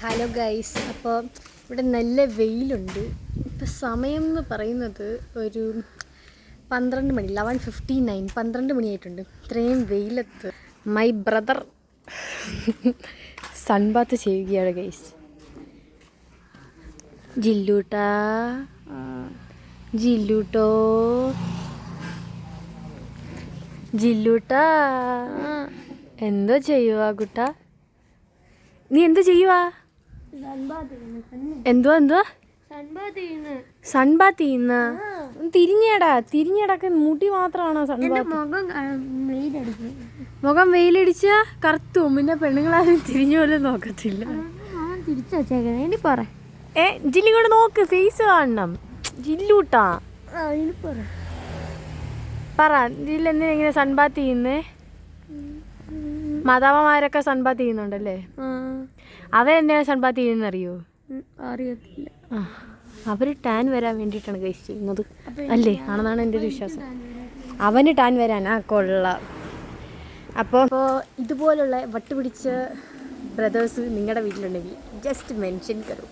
Hello guys, അപ്പോൾ ഇവിടെ നല്ല വെയിലുണ്ട്. ഇപ്പോൾ സമയം എന്ന് പറയുന്നത് ഒരു 12 മണി, 11:59, 12 മണിയായിട്ടുണ്ട്. ഇത്രയും വെയിലത്ത് മൈ ബ്രദർ സൺബാത്ത് ചെയ്യുകയാണ് ഗൈസ്. ജില്ലൂട്ടോ ജില്ലൂട്ടാ, എന്തോ ചെയ്യുവാ കുട്ടാ? നീ എന്തോ ചെയ്യുവാ? എന്തുവാ സൺബാത്ത് ചെയ്യുന്ന? തിരിഞ്ഞടക്ക മുടി മാത്രമാണോ സൺബാത്ത്? മുഖം വെയിലടിച്ച കറുത്തും, പിന്നെ പെണ്ണുങ്ങളാരും തിരിഞ്ഞു പോലും നോക്കത്തില്ല. ജില്ലിങ്ങോട്ട് നോക്ക്, ഫേസ് കാണണം. ജില്ലൂട്ടാ പറ, ജില്ല എന്തിനാ ഇങ്ങനെ സൺബാത്ത് ചെയ്യുന്നേ? മാതാവന്മാരൊക്കെ സൺബാത്ത് ചെയ്യുന്നുണ്ടല്ലേ? അവരെന്തിനാണ് സൺബാത്ത് ചെയ്യുന്നത് അറിയോ? അറിയത്തില്ല. അവർ ടാൻ വരാൻ വേണ്ടിയിട്ടാണ് ഗൈസ് ചെയ്യുന്നത് അല്ലേ? ആണെന്നാണ് എൻ്റെ ഒരു വിശ്വാസം. അവന് ടാൻ വരാനാ കൊള്ളാം. അപ്പോൾ ഇതുപോലുള്ള വട്ടുപിടിച്ച ബ്രദേഴ്സ് നിങ്ങളുടെ വീട്ടിലുണ്ടെങ്കിൽ ജസ്റ്റ് മെൻഷൻ കറു.